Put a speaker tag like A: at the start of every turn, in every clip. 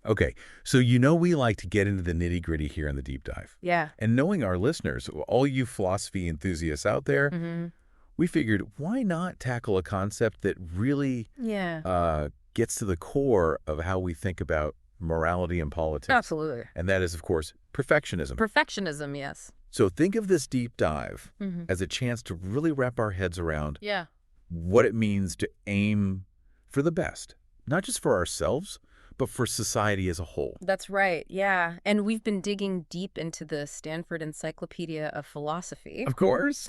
A: Okay, so we like to get into the nitty-gritty here in the deep dive.
B: Yeah.
A: And knowing our listeners, all you philosophy enthusiasts out there,
B: Mm-hmm.
A: we figured why not tackle a concept that really
B: Yeah.
A: gets to the core of how we think about morality and politics.
B: Absolutely.
A: And that is, of course, perfectionism.
B: Perfectionism, yes.
A: So think of this deep dive
B: Mm-hmm.
A: as a chance to really wrap our heads around
B: Yeah.
A: what it means to aim for the best, not just for ourselves, but for society as a whole.
B: That's right. Yeah. And we've been digging deep into the Stanford Encyclopedia of Philosophy,
A: Of course.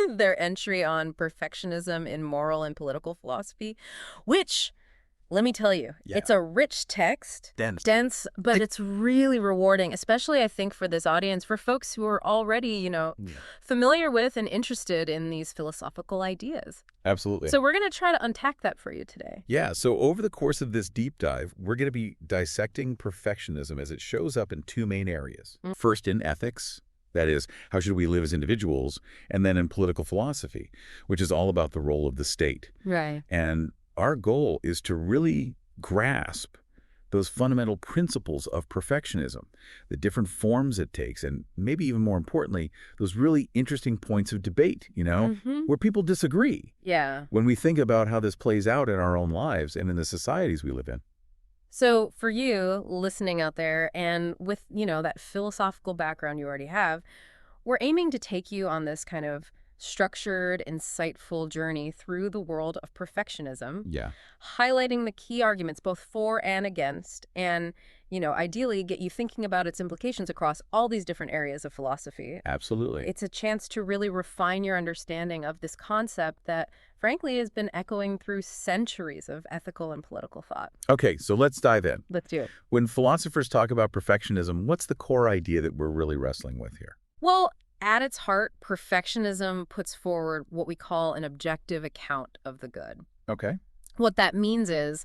B: their entry on perfectionism in moral and political philosophy, which, let me tell you,
A: Yeah.
B: it's a rich text,
A: Dense.
B: but it's really rewarding, especially, I think, for this audience, for folks who are already, familiar with and interested in these philosophical ideas.
A: Absolutely.
B: So we're going to try to unpack that for you today.
A: Yeah, so over the course of this deep dive, we're going to be dissecting perfectionism as it shows up in two main areas. First, in ethics, that is, how should we live as individuals, and then in political philosophy, which is all about the role of the state.
B: Right.
A: And our goal is to really grasp those fundamental principles of perfectionism, the different forms it takes, and maybe even more importantly, those really interesting points of debate, where people disagree.
B: Yeah.
A: When we think about how this plays out in our own lives and in the societies we live in.
B: So for you listening out there and with, that philosophical background you already have, we're aiming to take you on this kind of structured, insightful journey through the world of perfectionism,
A: Yeah,
B: highlighting the key arguments both for and against, and, ideally get you thinking about its implications across all these different areas of philosophy.
A: absolutely.
B: It's a chance to really refine your understanding of this concept that, frankly, has been echoing through centuries of ethical and political thought.
A: Okay, so let's dive in.
B: Let's do it.
A: When philosophers talk about perfectionism, what's the core idea that we're really wrestling with here?
B: Well, at its heart, perfectionism puts forward what we call an objective account of the good.
A: Okay.
B: What that means is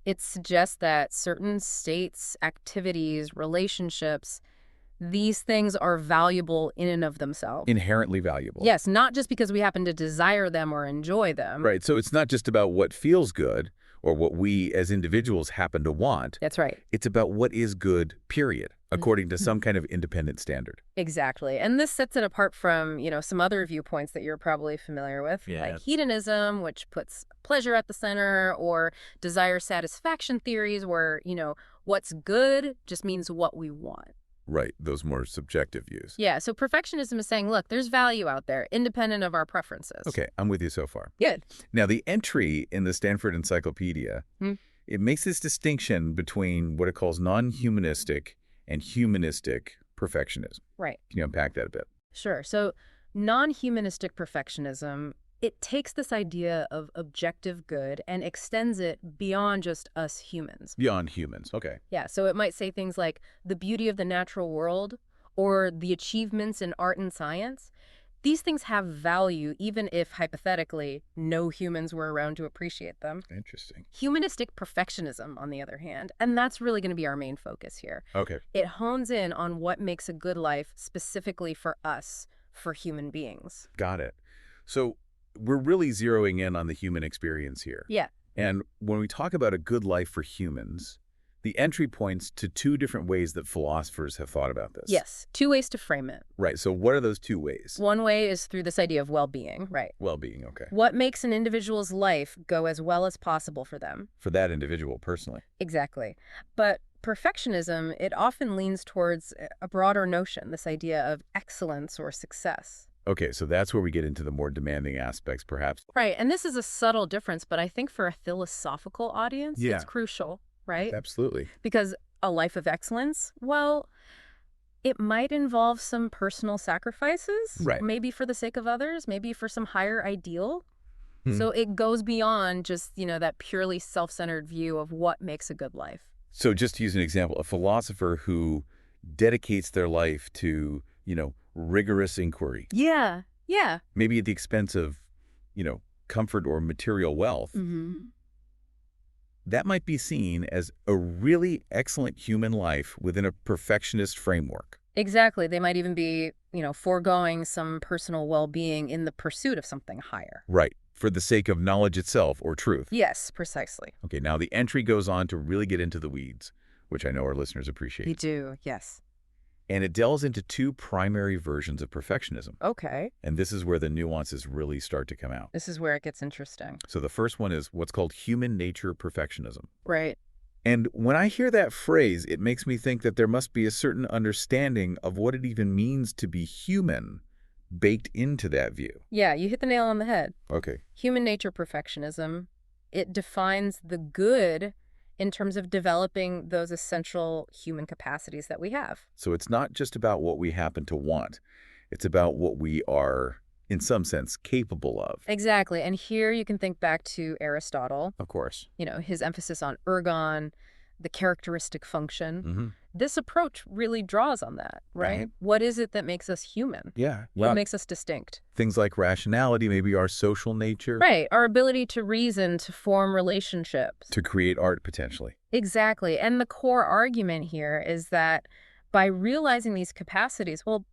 B: it suggests that certain states, activities, relationships, these things are valuable in and of themselves.
A: Inherently valuable.
B: Yes, not just because we happen to desire them or enjoy them.
A: Right, so it's not just about what feels good or what we as individuals happen to want.
B: That's right.
A: It's about what is good, period, according to some kind of independent standard.
B: Exactly. And this sets it apart from, some other viewpoints that you're probably familiar with, like hedonism, which puts pleasure at the center, or desire satisfaction theories where, what's good just means what we want.
A: Right, those more subjective views.
B: Yeah, so perfectionism is saying, look, there's value out there, independent of our preferences.
A: Okay, I'm with you so far.
B: Good.
A: Now, the entry in the Stanford Encyclopedia, it makes this distinction between what it calls non-humanistic and humanistic perfectionism.
B: Right.
A: Can you unpack that a bit?
B: Sure. So non-humanistic perfectionism, it takes this idea of objective good and extends it beyond just us humans.
A: Beyond humans, okay.
B: Yeah, so it might say things like the beauty of the natural world or the achievements in art and science. These things have value even if, hypothetically, no humans were around to appreciate them.
A: Interesting.
B: Humanistic perfectionism, on the other hand, and that's really going to be our main focus here.
A: Okay.
B: It hones in on what makes a good life specifically for us, for human beings.
A: Got it. So we're really zeroing in on the human experience here.
B: Yeah.
A: And when we talk about a good life for humans, the entry points to two different ways that philosophers have thought about this.
B: Yes, two ways to frame it.
A: Right. So what are those two ways?
B: One way is through this idea of well-being, right?
A: Well-being, okay.
B: What makes an individual's life go as well as possible for them?
A: For that individual personally.
B: Exactly. But perfectionism, it often leans towards a broader notion, this idea of excellence or success.
A: Okay, so that's where we get into the more demanding aspects, perhaps.
B: Right, and this is a subtle difference, but I think for a philosophical audience, it's crucial, right?
A: Absolutely.
B: Because a life of excellence, well, it might involve some personal sacrifices,
A: right?
B: Maybe for the sake of others, maybe for some higher ideal. So it goes beyond just, that purely self-centered view of what makes a good life.
A: So just to use an example, a philosopher who dedicates their life to, rigorous inquiry.
B: Yeah.
A: Maybe at the expense of, comfort or material wealth. That might be seen as a really excellent human life within a perfectionist framework.
B: Exactly. They might even be, foregoing some personal well-being in the pursuit of something higher.
A: Right. For the sake of knowledge itself or truth.
B: Yes, precisely.
A: Okay, now the entry goes on to really get into the weeds which I know our listeners
B: They
A: appreciate.
B: do, yes.
A: And it delves into two primary versions of perfectionism.
B: Okay.
A: And this is where the nuances really start to come out.
B: This is where it gets interesting.
A: So the first one is what's called human nature perfectionism.
B: Right.
A: And when I hear that phrase, it makes me think that there must be a certain understanding of what it even means to be human baked into that view.
B: Yeah, you hit the nail on the head.
A: Okay.
B: Human nature perfectionism, it defines the good in terms of developing those essential human capacities that we have.
A: So it's not just about what we happen to want. It's about what we are, in some sense, capable of.
B: Exactly. And here you can think back to Aristotle,
A: Of course.
B: his emphasis on ergon, the characteristic function.
A: Mm-hmm.
B: This approach really draws on that, right?
A: Right.
B: What is it that makes us human?
A: Yeah.
B: What
A: Well,
B: makes us distinct?
A: things like rationality, maybe our social nature,
B: Right. Our ability to reason, to form relationships.
A: to create art potentially.
B: Exactly. And the core argument here is that by realizing these capacities, well,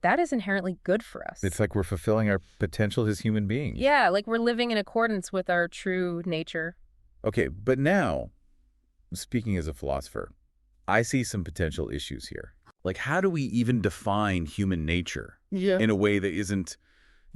B: that is inherently good for us.
A: It's like we're fulfilling our potential as human beings.
B: Yeah, like we're living in accordance with our true nature.
A: Okay, but now, speaking as a philosopher, I see some potential issues here. Like, how do we even define human nature in a way that isn't,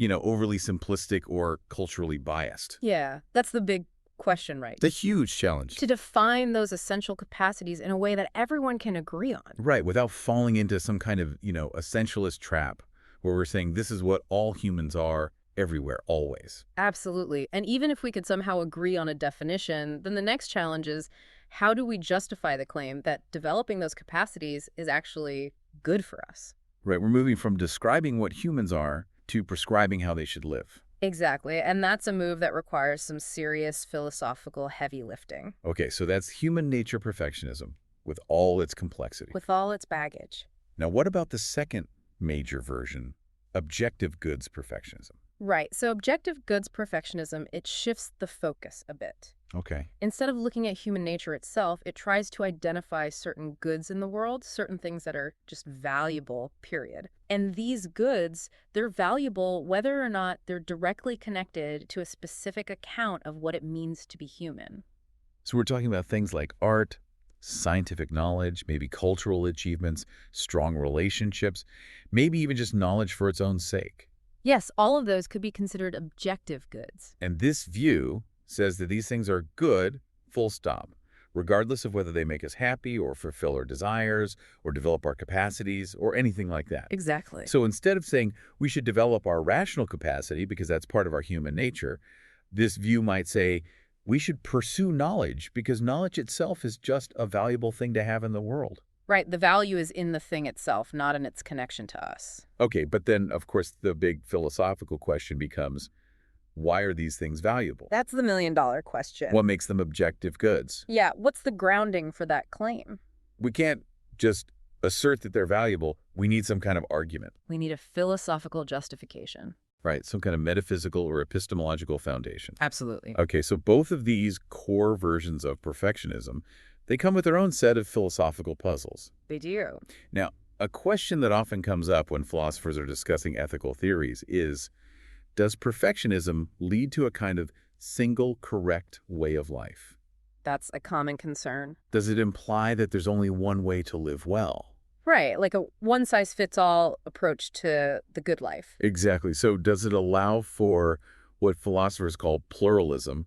A: overly simplistic or culturally biased?
B: Yeah, that's the big question, right?
A: It's a huge challenge.
B: To define those essential capacities in a way that everyone can agree on.
A: Right, without falling into some kind of, essentialist trap where we're saying this is what all humans are everywhere, always.
B: Absolutely. And even if we could somehow agree on a definition, then the next challenge is how do we justify the claim that developing those capacities is actually good for us?
A: Right, we're moving from describing what humans are to prescribing how they should live.
B: Exactly. And that's a move that requires some serious philosophical heavy lifting.
A: Okay, so that's human nature perfectionism with all its complexity.
B: With all its baggage.
A: Now, what about the second major version, objective goods perfectionism?
B: Right. So objective goods perfectionism, it shifts the focus a bit.
A: Okay.
B: Instead of looking at human nature itself, it tries to identify certain goods in the world, certain things that are just valuable, period. And these goods, they're valuable whether or not they're directly connected to a specific account of what it means to be human.
A: So we're talking about things like art, scientific knowledge, maybe cultural achievements, strong relationships, maybe even just knowledge for its own sake.
B: Yes, all of those could be considered objective goods.
A: And this view says that these things are good, full stop, regardless of whether they make us happy or fulfill our desires or develop our capacities or anything like that.
B: Exactly.
A: So instead of saying we should develop our rational capacity because that's part of our human nature, this view might say we should pursue knowledge because knowledge itself is just a valuable thing to have in the world.
B: Right, the value is in the thing itself, not in its connection to us.
A: Okay, but then, of course, the big philosophical question becomes, why are these things valuable?
B: That's the million-dollar question.
A: What makes them objective goods?
B: Yeah, what's the grounding for that claim?
A: We can't just assert that they're valuable. We need some kind of argument,
B: We need a philosophical justification.
A: right? Some kind of metaphysical or epistemological foundation.
B: Absolutely.
A: Okay, so both of these core versions of perfectionism, they come with their own set of philosophical puzzles.
B: They do.
A: Now, a question that often comes up when philosophers are discussing ethical theories is, does perfectionism lead to a kind of single correct way of life?
B: That's a common concern.
A: Does it imply that there's only one way to live well?
B: Right, like a one-size-fits-all approach to the good life.
A: Exactly. So does it allow for what philosophers call pluralism,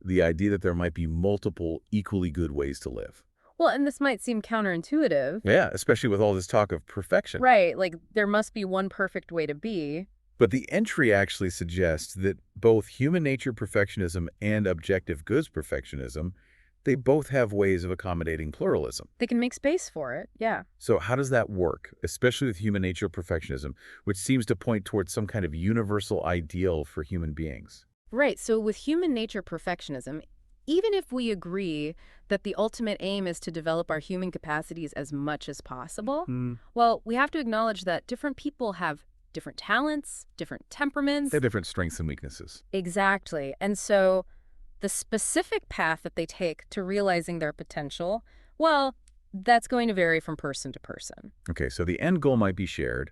A: the idea that there might be multiple equally good ways to live?
B: Well, and this might seem counterintuitive.
A: Yeah, especially with all this talk of perfection.
B: Right, like there must be one perfect way to be.
A: But the entry actually suggests that both human nature perfectionism and objective goods perfectionism, they both have ways of accommodating pluralism.
B: They can make space for it, yeah.
A: So how does that work, especially with human nature perfectionism, which seems to point towards some kind of universal ideal for human beings?
B: Right, so with human nature perfectionism, even if we agree that the ultimate aim is to develop our human capacities as much as possible, well, we have to acknowledge that different people have different talents, different temperaments.
A: They have different strengths and weaknesses.
B: Exactly. And so the specific path that they take to realizing their potential, well, that's going to vary from person to person.
A: Okay, so the end goal might be shared,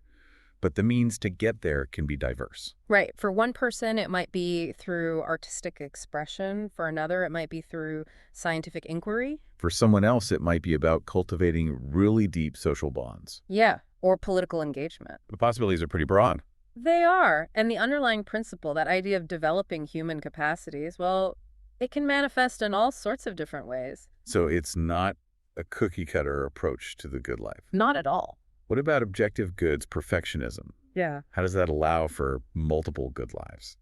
A: but the means to get there can be diverse.
B: Right. For one person, it might be through artistic expression. For another, it might be through scientific inquiry.
A: For someone else, it might be about cultivating really deep social bonds.
B: Yeah. Or political engagement.
A: The possibilities are pretty broad.
B: They are. And the underlying principle, that idea of developing human capacities, well, it can manifest in all sorts of different ways.
A: So it's not a cookie-cutter approach to the good life.
B: Not at all.
A: What about objective goods perfectionism?
B: Yeah.
A: How does that allow for multiple good lives?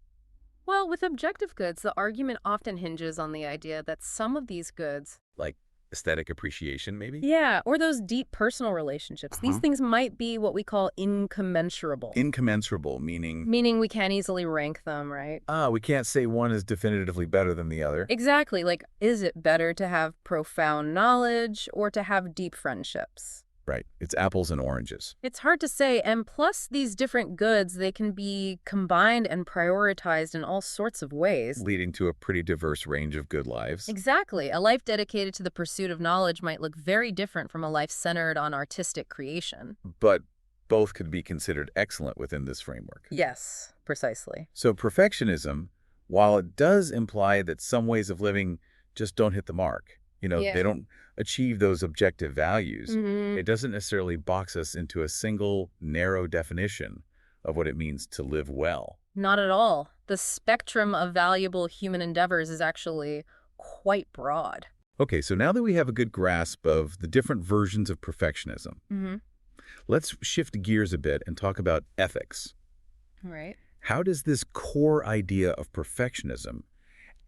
B: Well, with objective goods, the argument often hinges on the idea that some of these goods,
A: Like aesthetic appreciation, maybe?
B: yeah, or those deep personal relationships, these things might be what we call incommensurable.
A: Incommensurable, meaning?
B: Meaning we can't easily rank them, right?
A: We can't say one is definitively better than the other.
B: Exactly. Like, is it better to have profound knowledge or to have deep friendships?
A: Right. It's apples and oranges.
B: It's hard to say, and plus these different goods, they can be combined and prioritized in all sorts of ways.
A: Leading to a pretty diverse range of good lives.
B: Exactly. A life dedicated to the pursuit of knowledge might look very different from a life centered on artistic creation.
A: But both could be considered excellent within this framework.
B: Yes, precisely.
A: So perfectionism, while it does imply that some ways of living just don't hit the mark,
B: Yeah.
A: they don't achieve those objective values,
B: Mm-hmm.
A: it doesn't necessarily box us into a single narrow definition of what it means to live well.
B: Not at all. The spectrum of valuable human endeavors is actually quite broad.
A: Okay, so now that we have a good grasp of the different versions of perfectionism,
B: Mm-hmm.
A: let's shift gears a bit and talk about ethics.
B: Right.
A: How does this core idea of perfectionism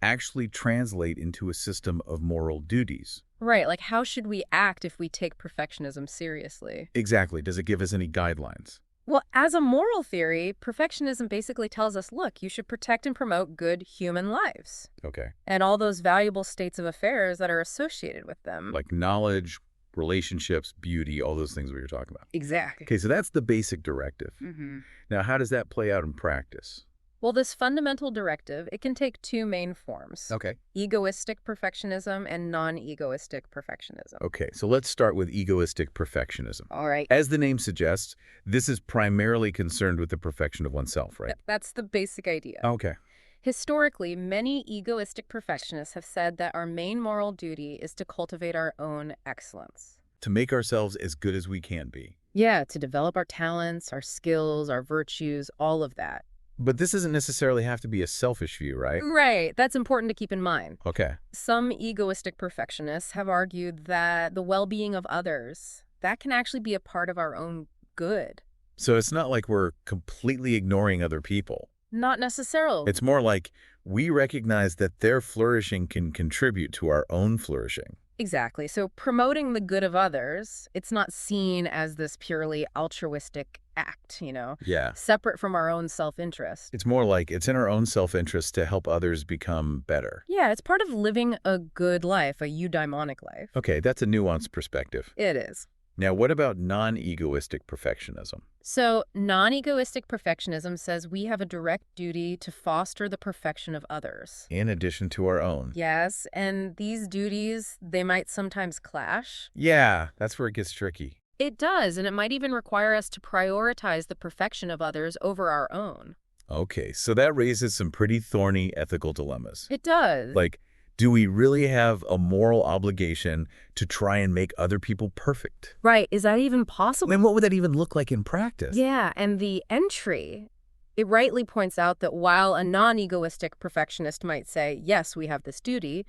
A: actually translate into a system of moral duties?
B: Right. Like, how should we act if we take perfectionism seriously?
A: Exactly. Does it give us any guidelines?
B: Well, as a moral theory, perfectionism basically tells us, look, you should protect and promote good human lives
A: Okay.
B: and all those valuable states of affairs that are associated with them.
A: Like knowledge, relationships, beauty, all those things we were talking about.
B: Exactly.
A: Okay, so that's the basic directive.
B: Mm-hmm.
A: Now, how does that play out in practice?
B: Well, this fundamental directive, it can take two main forms.
A: Okay.
B: Egoistic perfectionism and non-egoistic perfectionism.
A: Okay, so let's start with egoistic perfectionism.
B: All right.
A: As the name suggests, this is primarily concerned with the perfection of oneself, right?
B: That's the basic idea.
A: Okay.
B: Historically, many egoistic perfectionists have said that our main moral duty is to cultivate our own excellence.
A: To make ourselves as good as we can be.
B: Yeah, to develop our talents, our skills, our virtues, all of that.
A: But this doesn't necessarily have to be a selfish view, right?
B: Right. That's important to keep in mind.
A: Okay.
B: Some egoistic perfectionists have argued that the well-being of others, that can actually be a part of our own good.
A: So it's not like we're completely ignoring other people.
B: Not necessarily.
A: It's more like we recognize that their flourishing can contribute to our own flourishing.
B: Exactly. So promoting the good of others, it's not seen as this purely altruistic act,
A: Yeah.
B: separate from our own self-interest.
A: It's more like it's in our own self-interest to help others become better.
B: Yeah, it's part of living a good life, a eudaimonic life.
A: Okay, that's a nuanced perspective.
B: It is.
A: Now, what about non-egoistic perfectionism?
B: So non-egoistic perfectionism says we have a direct duty to foster the perfection of others.
A: In addition to our own.
B: Yes, and these duties, they might sometimes clash.
A: Yeah, that's where it gets tricky.
B: It does, and it might even require us to prioritize the perfection of others over our own.
A: Okay, so that raises some pretty thorny ethical dilemmas.
B: It does.
A: Like, do we really have a moral obligation to try and make other people perfect?
B: Right, is that even possible?
A: And what would that even look like in practice?
B: Yeah, and the entry, it rightly points out that while a non-egoistic perfectionist might say, yes, we have this duty,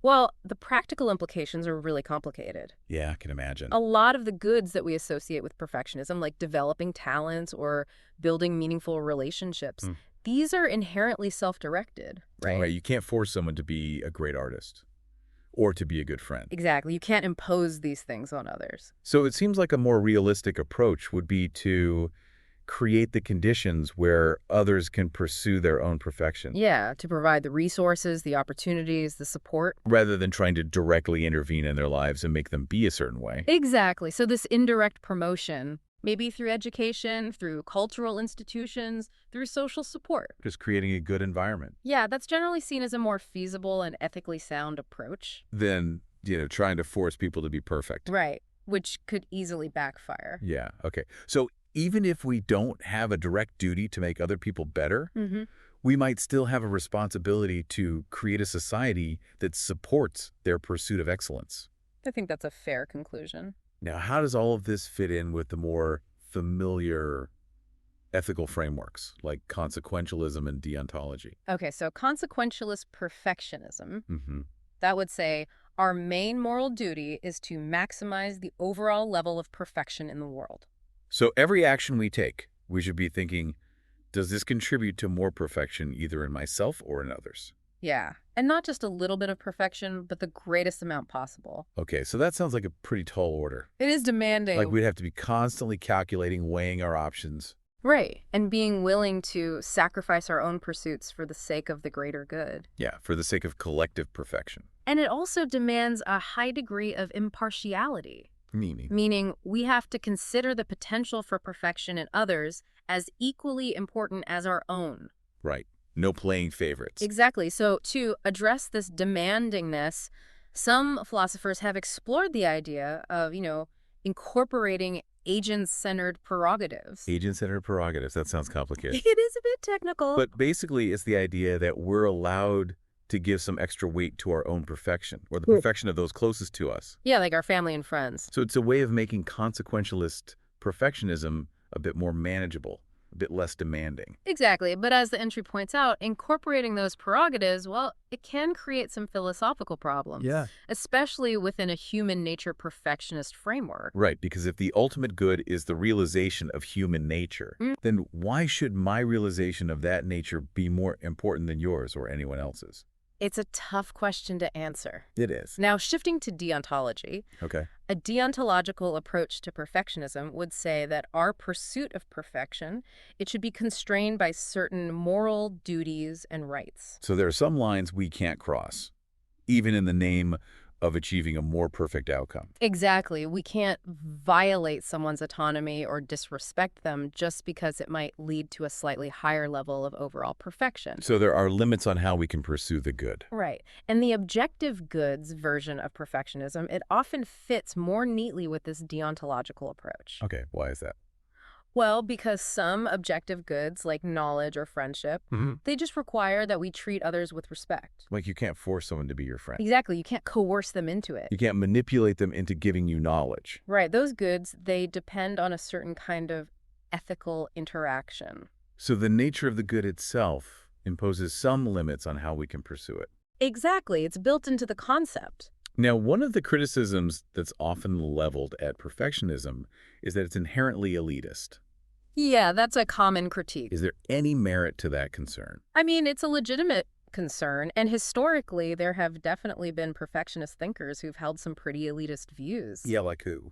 B: well, the practical implications are really complicated.
A: Yeah, I can imagine.
B: A lot of the goods that we associate with perfectionism, like developing talents or building meaningful relationships, these are inherently self-directed, right?
A: Right, you can't force someone to be a great artist or to be a good friend.
B: Exactly. You can't impose these things on others.
A: So it seems like a more realistic approach would be to create the conditions where others can pursue their own perfection.
B: Yeah, to provide the resources, the opportunities, the support.
A: Rather than trying to directly intervene in their lives and make them be a certain way.
B: Exactly. So this indirect promotion, maybe through education, through cultural institutions, through social support.
A: Just creating a good environment.
B: Yeah, that's generally seen as a more feasible and ethically sound approach.
A: Than, trying to force people to be perfect.
B: Right, which could easily backfire.
A: Yeah, okay. So even if we don't have a direct duty to make other people better,
B: Hmm.
A: we might still have a responsibility to create a society that supports their pursuit of excellence.
B: I think that's a fair conclusion.
A: Now, how does all of this fit in with the more familiar ethical frameworks like consequentialism and deontology?
B: Okay, so consequentialist perfectionism,
A: Hmm.
B: that would say our main moral duty is to maximize the overall level of perfection in the world.
A: So every action we take, we should be thinking, does this contribute to more perfection either in myself or in others?
B: Yeah, and not just a little bit of perfection, but the greatest amount possible.
A: Okay, so that sounds like a pretty tall order.
B: It is
A: Like
B: demanding.
A: we'd have to be constantly calculating, weighing our options.
B: Right, and being willing to sacrifice our own pursuits for the sake of the greater good.
A: Yeah, for the sake of collective perfection.
B: And it also demands a high degree of impartiality,
A: Meaning?
B: meaning we have to consider the potential for perfection in others as equally important as our own.
A: Right. No playing favorites.
B: Exactly. So to address this demandingness, some philosophers have explored the idea of, incorporating agent-centered prerogatives.
A: Agent-centered prerogatives. That sounds complicated.
B: It is a bit technical.
A: But basically, it's the idea that we're allowed to give some extra weight to our own perfection or the perfection of those closest to us.
B: Yeah, like our family and friends.
A: So it's a way of making consequentialist perfectionism a bit more manageable, a bit less demanding.
B: Exactly. But as the entry points out, incorporating those prerogatives, well, it can create some philosophical problems,
A: Yeah.
B: especially within a human nature perfectionist framework.
A: Right, because if the ultimate good is the realization of human nature, then why should my realization of that nature be more important than yours or anyone else's?
B: It's a tough question to answer.
A: It is.
B: Now, shifting to deontology,
A: Okay.
B: a deontological approach to perfectionism would say that our pursuit of perfection, it should be constrained by certain moral duties and rights.
A: So there are some lines we can't cross, even in the name of achieving a more perfect outcome.
B: Exactly. We can't violate someone's autonomy or disrespect them just because it might lead to a slightly higher level of overall perfection.
A: So there are limits on how we can pursue the good.
B: Right. And the objective goods version of perfectionism, it often fits more neatly with this deontological approach.
A: Okay, why is that?
B: Well, because some objective goods, like knowledge or friendship, they just require that we treat others with respect.
A: Like you can't force someone to be your friend.
B: Exactly. You can't coerce them into it.
A: You can't manipulate them into giving you knowledge.
B: Right. Those goods, they depend on a certain kind of ethical interaction.
A: So the nature of the good itself imposes some limits on how we can pursue it.
B: Exactly. It's built into the concept.
A: Now, one of the criticisms that's often leveled at perfectionism is that it's inherently elitist.
B: Yeah, that's a common critique.
A: Is there any merit to that concern?
B: I mean, it's a legitimate concern, and historically, there have definitely been perfectionist thinkers who've held some pretty elitist views.
A: Yeah, like who?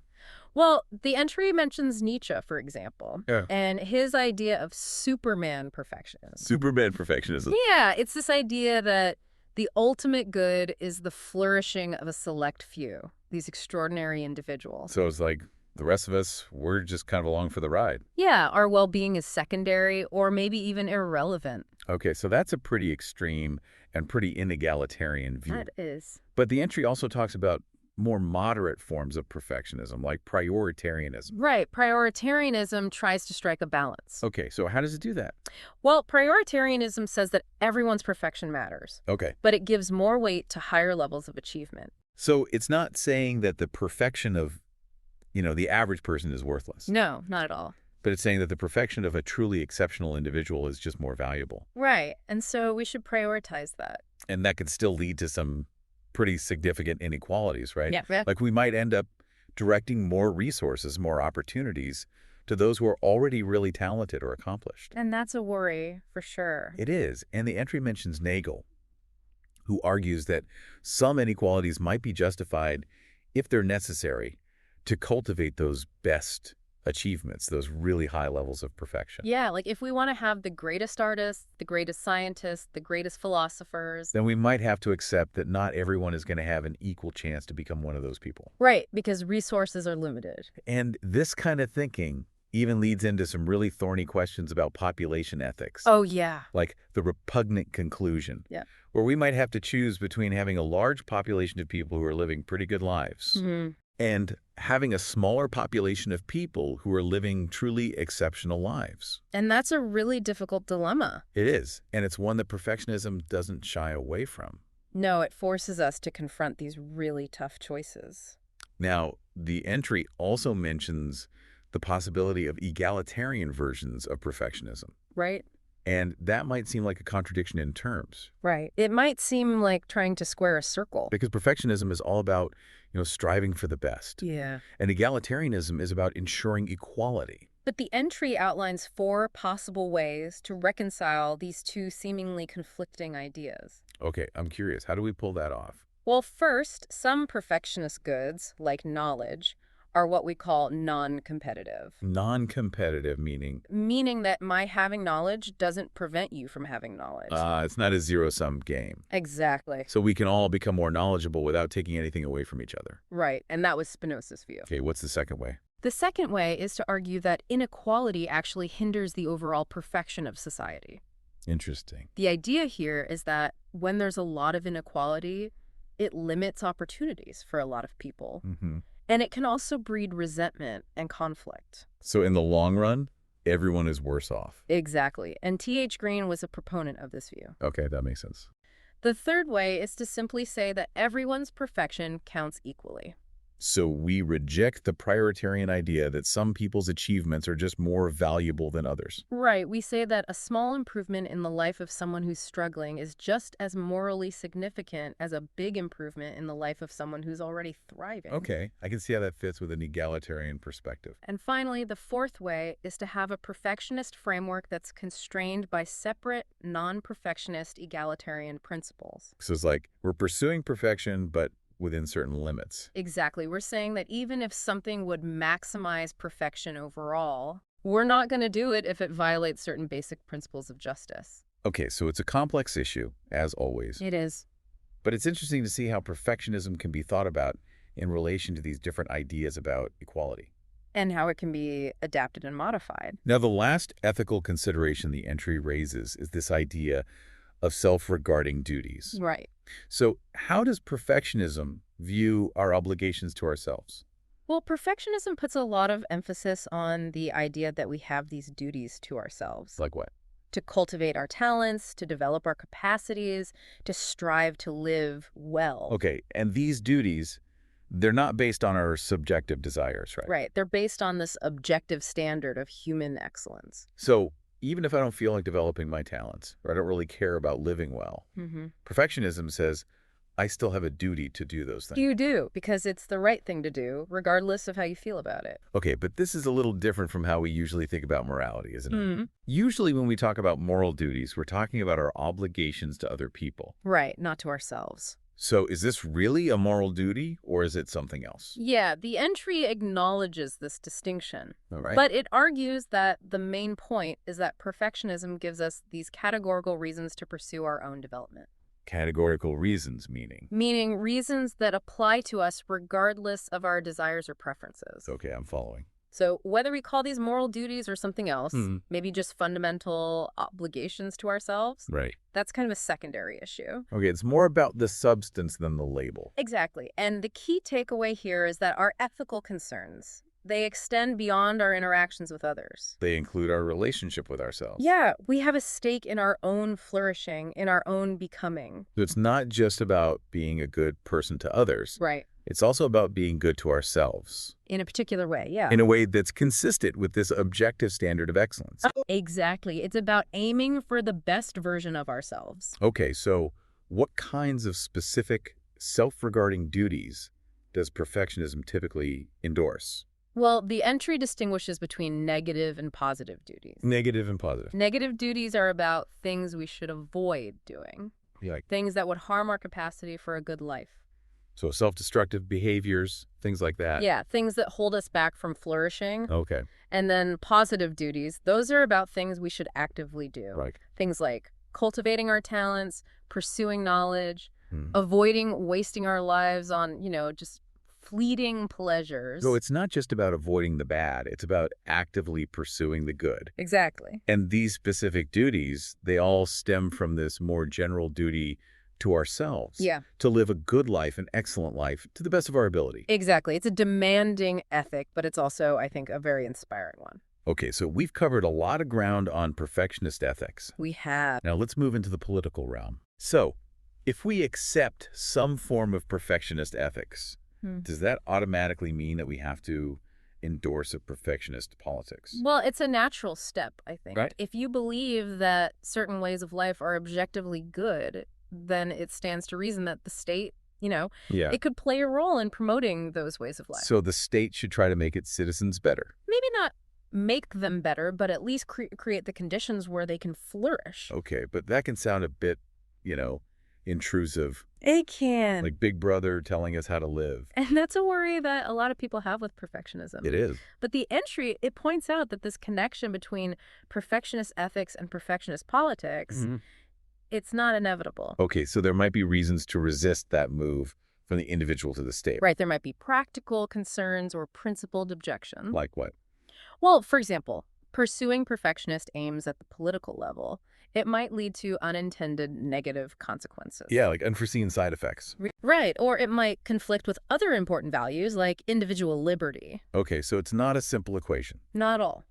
B: Well, the entry mentions Nietzsche, for example,
A: Yeah.
B: and his idea of Superman perfectionism.
A: Superman perfectionism.
B: Yeah, it's this idea that the ultimate good is the flourishing of a select few, these extraordinary individuals.
A: So it's like the rest of us, we're just kind of along for the ride.
B: Yeah, our well-being is secondary or maybe even irrelevant.
A: Okay, so that's a pretty extreme and pretty inegalitarian view.
B: That is.
A: But the entry also talks about more moderate forms of perfectionism, like prioritarianism.
B: Right, prioritarianism tries to strike a balance.
A: Okay, so how does it do that?
B: Well, prioritarianism says that everyone's perfection matters,
A: Okay.
B: but it gives more weight to higher levels of achievement.
A: So it's not saying that the perfection of, the average person is worthless.
B: No, not at all.
A: But it's saying that the perfection of a truly exceptional individual is just more valuable.
B: Right, and so we should prioritize that.
A: And that could still lead to some pretty significant inequalities, right?
B: Yeah.
A: Like we might end up directing more resources, more opportunities to those who are already really talented or accomplished.
B: And that's a worry, for sure.
A: It is. And the entry mentions Nagel, who argues that some inequalities might be justified if they're necessary to cultivate those best achievements, those really high levels of perfection.
B: Yeah, like if we want to have the greatest artists, the greatest scientists, the greatest philosophers.
A: Then we might have to accept that not everyone is going to have an equal chance to become one of those people.
B: Right, because resources are limited.
A: And this kind of thinking even leads into some really thorny questions about population ethics.
B: Oh, yeah.
A: Like the repugnant conclusion.
B: Yeah.
A: Where we might have to choose between having a large population of people who are living pretty good lives and having a smaller population of people who are living truly exceptional lives.
B: And that's a really difficult dilemma.
A: It is, and it's one that perfectionism doesn't shy away from.
B: No, it forces us to confront these really tough choices.
A: Now, the entry also mentions the possibility of egalitarian versions of perfectionism.
B: Right?
A: And that might seem like a contradiction in terms.
B: Right. It might seem like trying to square a circle.
A: Because perfectionism is all about, striving for the best.
B: Yeah.
A: And egalitarianism is about ensuring equality.
B: But the entry outlines 4 possible ways to reconcile these two seemingly conflicting ideas.
A: Okay, I'm curious. How do we pull that off?
B: Well, first, some perfectionist goods, like knowledge, are what we call non-competitive.
A: Non-competitive meaning,
B: Meaning that my having knowledge doesn't prevent you from having knowledge.
A: it's not a zero-sum game.
B: Exactly.
A: So we can all become more knowledgeable without taking anything away from each other.
B: Right, and that was Spinoza's view.
A: Okay, what's the second way?
B: The second way is to argue that inequality actually hinders the overall perfection of society.
A: Interesting.
B: The idea here is that when there's a lot of inequality, it limits opportunities for a lot of people.
A: Mm-hmm.
B: And it can also breed resentment and conflict.
A: So in the long run, everyone is worse off.
B: Exactly. And T.H. Green was a proponent of this view.
A: Okay, that makes sense.
B: The third way is to simply say that everyone's perfection counts equally.
A: So we reject the prioritarian idea that some people's achievements are just more valuable than others.
B: Right. We say that a small improvement in the life of someone who's struggling is just as morally significant as a big improvement in the life of someone who's already thriving.
A: Okay, I can see how that fits with an egalitarian perspective.
B: And finally, the fourth way is to have a perfectionist framework that's constrained by separate, non-perfectionist egalitarian principles.
A: So it's like we're pursuing perfection, but within certain limits.
B: Exactly. We're saying that even if something would maximize perfection overall, we're not going to do it if it violates certain basic principles of justice.
A: Okay, so it's a complex issue, as always.
B: It is.
A: But it's interesting to see how perfectionism can be thought about in relation to these different ideas about equality.
B: And how it can be adapted and modified.
A: Now, the last ethical consideration the entry raises is this idea of self-regarding duties.
B: Right.
A: So how does perfectionism view our obligations to ourselves?
B: Well, perfectionism puts a lot of emphasis on the idea that we have these duties to ourselves.
A: Like what?
B: To cultivate our talents, to develop our capacities, to strive to live well.
A: Okay, and these duties, they're not based on our subjective desires, right?
B: Right. They're based on this objective standard of human excellence.
A: So even if I don't feel like developing my talents, or I don't really care about living well, perfectionism says I still have a duty to do those things.
B: You do, because it's the right thing to do, regardless of how you feel about it.
A: Okay, but this is a little different from how we usually think about morality, isn't it? Usually when we talk about moral duties, we're talking about our obligations to other people.
B: Right, not to ourselves.
A: So is this really a moral duty, or is it something else?
B: Yeah, the entry acknowledges this distinction.
A: All right.
B: But it argues that the main point is that perfectionism gives us these categorical reasons to pursue our own development.
A: Categorical reasons, meaning?
B: Meaning reasons that apply to us regardless of our desires or preferences.
A: Okay, I'm following.
B: So whether we call these moral duties or something else, maybe just fundamental obligations to ourselves,
A: Right.
B: that's kind of a secondary issue.
A: Okay, it's more about the substance than the label.
B: Exactly. And the key takeaway here is that our ethical concerns, they extend beyond our interactions with others.
A: They include our relationship with ourselves.
B: Yeah, we have a stake in our own flourishing, in our own becoming.
A: So it's not just about being a good person to others.
B: Right.
A: It's also about being good to ourselves.
B: In a particular way, yeah.
A: In a way that's consistent with this objective standard of excellence.
B: Exactly. It's about aiming for the best version of ourselves.
A: Okay, so what kinds of specific self-regarding duties does perfectionism typically endorse?
B: Well, the entry distinguishes between negative and positive duties.
A: Negative and positive.
B: Negative duties are about things we should avoid doing.
A: Like,
B: things that would harm our capacity for a good life.
A: so self-destructive behaviors, things like that.
B: Yeah, things that hold us back from flourishing.
A: Okay.
B: And then positive duties, those are about things we should actively do.
A: Like,
B: Things like cultivating our talents, pursuing knowledge, avoiding wasting our lives on, just fleeting pleasures.
A: so it's not just about avoiding the bad, it's about actively pursuing the good.
B: Exactly.
A: And these specific duties, they all stem from this more general duty to ourselves
B: Yeah.
A: to live a good life, an excellent life, to the best of our ability.
B: Exactly. It's a demanding ethic, but it's also, I think, a very inspiring one.
A: Okay, so we've covered a lot of ground on perfectionist ethics.
B: We have.
A: Now let's move into the political realm. So, if we accept some form of perfectionist ethics, does that automatically mean that we have to endorse a perfectionist politics?
B: Well, it's a natural step, I think.
A: Right.
B: If you believe that certain ways of life are objectively good, then it stands to reason that the state,
A: Yeah.
B: it could play a role in promoting those ways of life.
A: So the state should try to make its citizens better.
B: Maybe not make them better, but at least create the conditions where they can flourish.
A: Okay, but that can sound a bit, you know, intrusive,
B: It can.
A: like Big Brother telling us how to live.
B: And that's a worry that a lot of people have with perfectionism.
A: It is.
B: But the entry, it points out that this connection between perfectionist ethics and perfectionist politics, it's not inevitable.
A: Okay, so there might be reasons to resist that move from the individual to the state.
B: Right, there might be practical concerns or principled objections.
A: Like what?
B: Well, for example, pursuing perfectionist aims at the political level, it might lead to unintended negative consequences.
A: Yeah, like unforeseen side effects.
B: Right, or it might conflict with other important values like individual liberty.
A: Okay, so it's not a simple equation.
B: Not all.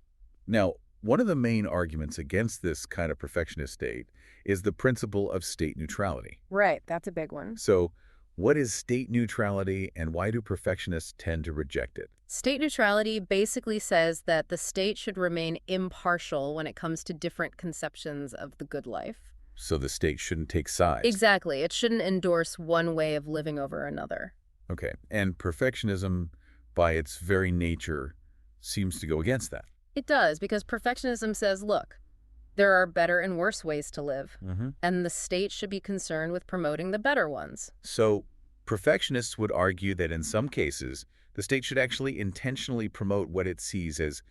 A: Now, one of the main arguments against this kind of perfectionist state is the principle of state neutrality.
B: Right, that's a big one.
A: So, what is state neutrality and why do perfectionists tend to reject it?
B: State neutrality basically says that the state should remain impartial when it comes to different conceptions of the good life.
A: So the state shouldn't take sides.
B: Exactly. It shouldn't endorse one way of living over another.
A: Okay, and perfectionism, by its very nature, seems to go against that.
B: It does, because perfectionism says, look, there are better and worse ways to live, and the state should be concerned with promoting the better ones.
A: So perfectionists would argue that in some cases, the state should actually intentionally promote what it sees as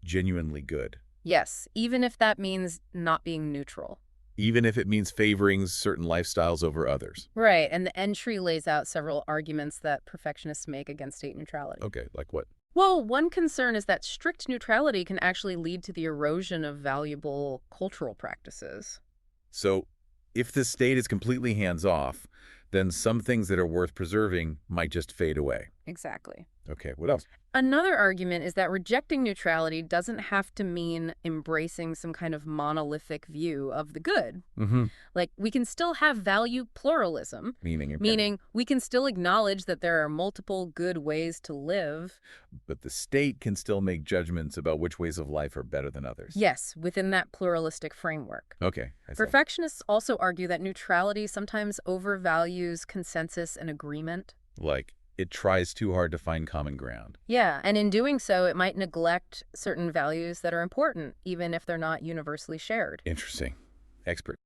A: genuinely good.
B: Yes, even if that means not being neutral.
A: Even if it means favoring certain lifestyles over others.
B: Right, and the entry lays out several arguments that perfectionists make against state neutrality.
A: Okay, like what?
B: Well, one concern is that strict neutrality can actually lead to the erosion of valuable cultural practices.
A: So if the state is completely hands-off, then some things that are worth preserving might just fade away.
B: Exactly.
A: Okay, what else?
B: Another argument is that rejecting neutrality doesn't have to mean embracing some kind of monolithic view of the good. Like, we can still have value pluralism, meaning we can still acknowledge that there are multiple good ways to live.
A: But the state can still make judgments about which ways of life are better than others.
B: Yes, within that pluralistic framework.
A: Okay, I see.
B: Perfectionists also argue that neutrality sometimes overvalues consensus and agreement.
A: Like, it tries too hard to find common ground.
B: Yeah, and in doing so, it might neglect certain values that are important, even if they're not universally shared.
A: Interesting. Expert.